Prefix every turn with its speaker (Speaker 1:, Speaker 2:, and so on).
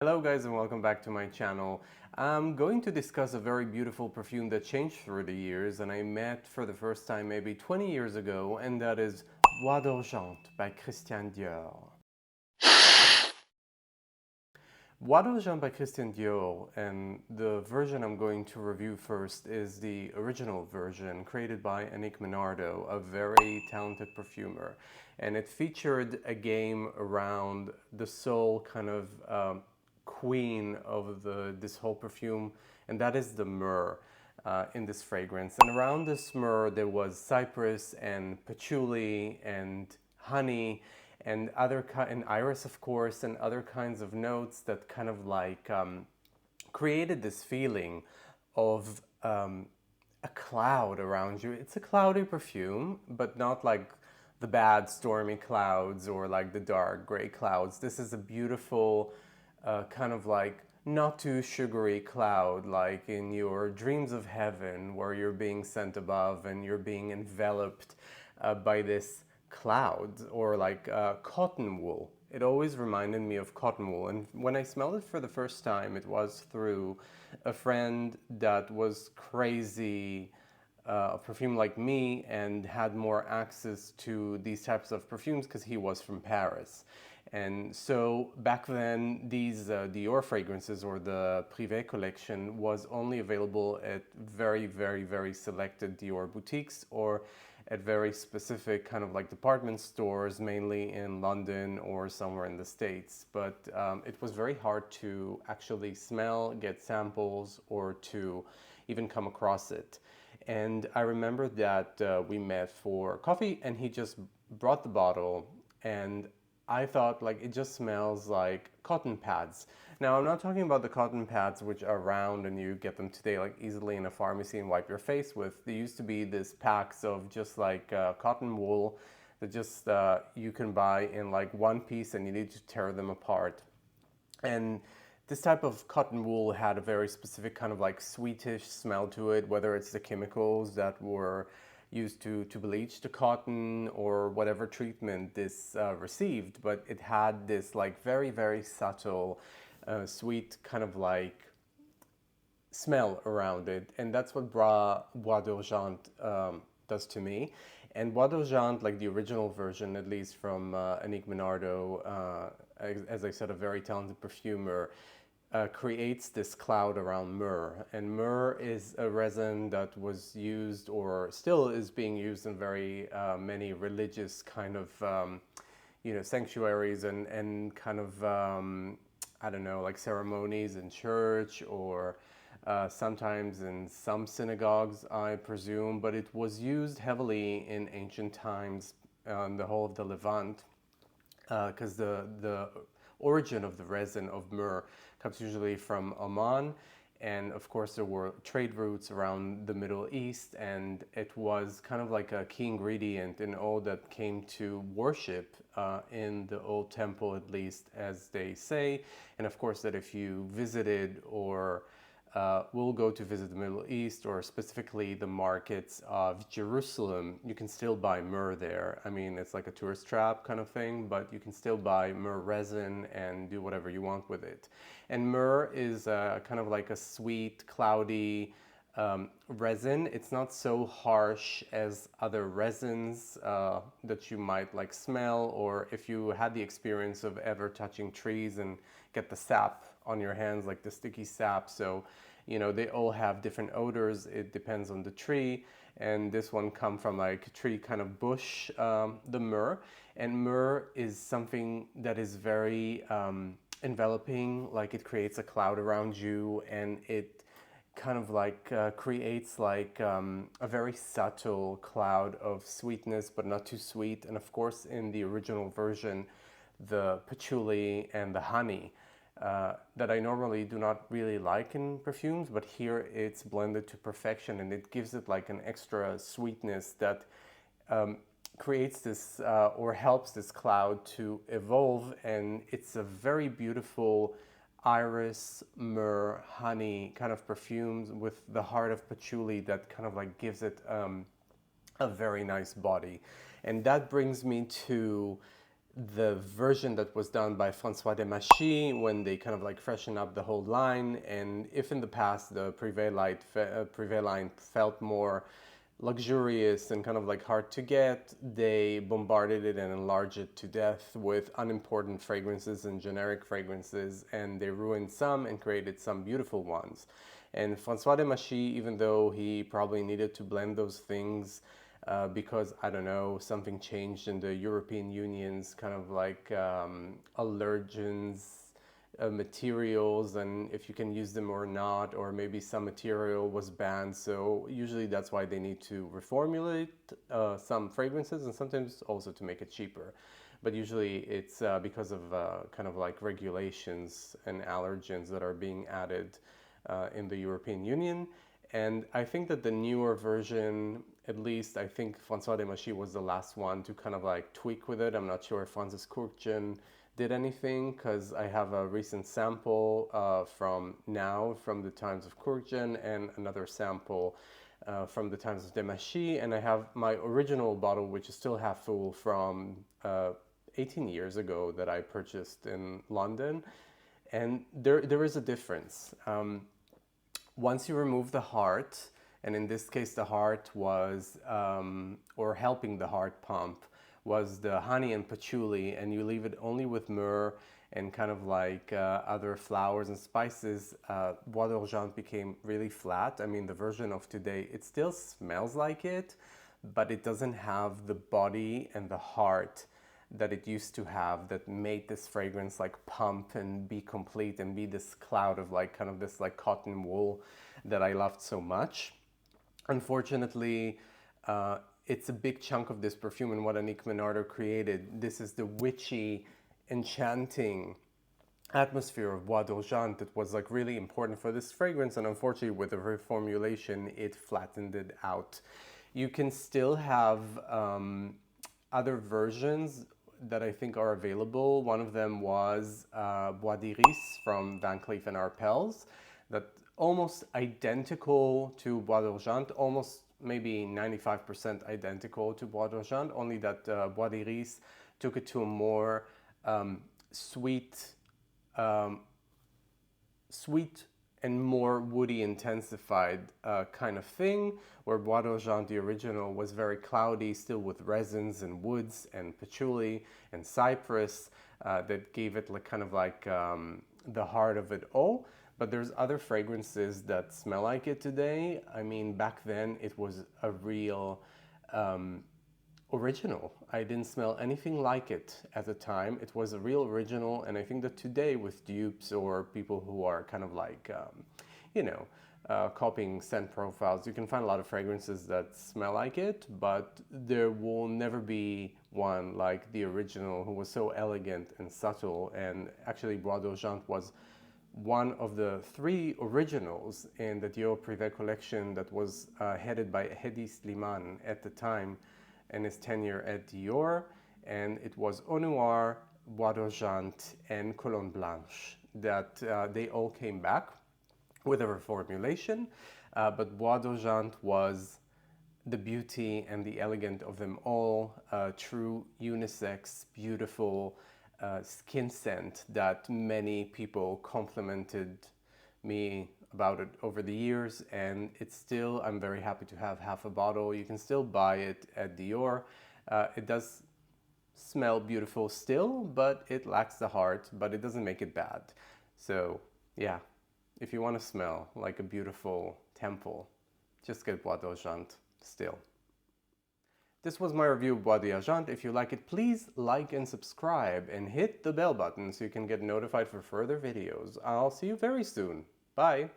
Speaker 1: Hello guys and welcome back to my channel. I'm going to discuss a very beautiful perfume that changed through the years and I met for the first time maybe 20 years ago, and that is Bois d'Argent by Christian Dior. Bois d'Argent by Christian Dior, and the version I'm going to review first is the original version created by Annick Menardo, a very talented perfumer. And it featured a game around the sole kind of queen of this whole perfume, and that is the myrrh in this fragrance. And around this myrrh there was cypress and patchouli and honey and and iris, of course, and other kinds of notes that kind of like created this feeling of a cloud around you. It's a cloudy perfume, but not like the bad stormy clouds or like the dark gray clouds. This is a beautiful kind of like not too sugary cloud, like in your dreams of heaven where you're being sent above and you're being enveloped by this cloud, or like cotton wool. It always reminded me of cotton wool, and when I smelled it for the first time, it was through a friend that was crazy perfume like me and had more access to these types of perfumes because he was from Paris. And so back then, these Dior fragrances, or the Privée collection, was only available at very, very, very selected Dior boutiques, or at very specific kind of like department stores, mainly in London or somewhere in the States. But it was very hard to actually smell, get samples, or to even come across it. And I remember that we met for coffee and he just brought the bottle, and I thought like it just smells like cotton pads. Now I'm not talking about the cotton pads which are round and you get them today like easily in a pharmacy and wipe your face with. There used to be this packs of just like cotton wool that just you can buy in like one piece and you need to tear them apart. And this type of cotton wool had a very specific kind of like sweetish smell to it, whether it's the chemicals that were used to bleach the cotton or whatever treatment this received, but it had this like very, very subtle, sweet kind of like smell around it. And that's what Bois d'Argent does to me. And Bois d'Argent, like the original version, at least from Annick Menardo, as I said, a very talented perfumer, creates this cloud around myrrh. And myrrh is a resin that was used, or still is being used, in very many religious kind of sanctuaries and kind of I don't know, like ceremonies in church, or sometimes in some synagogues, I presume. But it was used heavily in ancient times on the whole of the Levant, because the origin of the resin of myrrh comes usually from Oman, and of course there were trade routes around the Middle East, and it was kind of like a key ingredient in all that came to worship in the old temple, at least as they say. And of course that if you visited or will go to visit the Middle East, or specifically the markets of Jerusalem, you can still buy myrrh there. I mean, it's like a tourist trap kind of thing, but you can still buy myrrh resin and do whatever you want with it. And myrrh is kind of like a sweet, cloudy resin. It's not so harsh as other resins that you might like smell, or if you had the experience of ever touching trees and get the sap on your hands, like the sticky sap. So, they all have different odors. It depends on the tree. And this one come from like a tree kind of bush, the myrrh. And myrrh is something that is very enveloping, like it creates a cloud around you, and it kind of like creates like a very subtle cloud of sweetness, but not too sweet. And of course, in the original version, the patchouli and the honey that I normally do not really like in perfumes, but here it's blended to perfection, and it gives it like an extra sweetness that creates this or helps this cloud to evolve. And it's a very beautiful iris, myrrh, honey kind of perfumes with the heart of patchouli that kind of like gives it a very nice body. And that brings me to the version that was done by François Demachy when they kind of like freshen up the whole line. And if in the past the Privée line felt more luxurious and kind of like hard to get, they bombarded it and enlarged it to death with unimportant fragrances and generic fragrances, and they ruined some and created some beautiful ones. And François Demachy, even though he probably needed to blend those things because, I don't know, something changed in the European Union's kind of like allergens, materials, and if you can use them or not, or maybe some material was banned. So usually that's why they need to reformulate some fragrances, and sometimes also to make it cheaper. But usually it's because of kind of like regulations and allergens that are being added in the European Union. And I think that the newer version, at least I think François Demachy was the last one to kind of like tweak with it. I'm not sure if Francis Kurkdjian did anything, because I have a recent sample from the times of Kurkdjian, and another sample from the times of Demachy, and I have my original bottle, which is still half full, from 18 years ago that I purchased in London. And there is a difference. Once you remove the heart, and in this case the heart was, or helping the heart pump, was the honey and patchouli, and you leave it only with myrrh and kind of like other flowers and spices, Bois d'Argent became really flat. I mean, the version of today, it still smells like it, but it doesn't have the body and the heart that it used to have, that made this fragrance like pump and be complete and be this cloud of like kind of this like cotton wool that I loved so much. Unfortunately, it's a big chunk of this perfume and what Annick Menardo created. This is the witchy, enchanting atmosphere of Bois d'Argent that was like really important for this fragrance, and unfortunately with the reformulation it flattened it out. You can still have other versions that I think are available. One of them was Bois d'Iris from Van Cleef & Arpels, that almost identical to Bois d'Argent, almost maybe 95% identical to Bois d'Argent, only that Bois d'Iris took it to a more sweet and more woody intensified kind of thing, where Bois d'Argent, the original, was very cloudy, still with resins and woods and patchouli and cypress that gave it like kind of like the heart of it all. But there's other fragrances that smell like it today. I mean, back then it was a real original. I didn't smell anything like it at the time. It was a real original, and I think that today with dupes or people who are kind of like, copying scent profiles, you can find a lot of fragrances that smell like it, but there will never be one like the original, who was so elegant and subtle. And actually Bois d'Argent was one of the 3 originals in the Dior Privée collection that was headed by Hedi Slimane at the time in his tenure at Dior, and it was Eau Noire, Bois d'Argent, and Cologne Blanche that they all came back with a reformulation, but Bois d'Argent was the beauty and the elegant of them all, true unisex, beautiful skin scent that many people complimented me about it over the years, and it's still, I'm very happy to have half a bottle. You can still buy it at Dior. It does smell beautiful still, but it lacks the heart, but it doesn't make it bad. So yeah, if you want to smell like a beautiful temple, just get Bois d'Argent still. This was my review of Bois d'Argent. If you like it, please like and subscribe and hit the bell button so you can get notified for further videos. I'll see you very soon. Bye!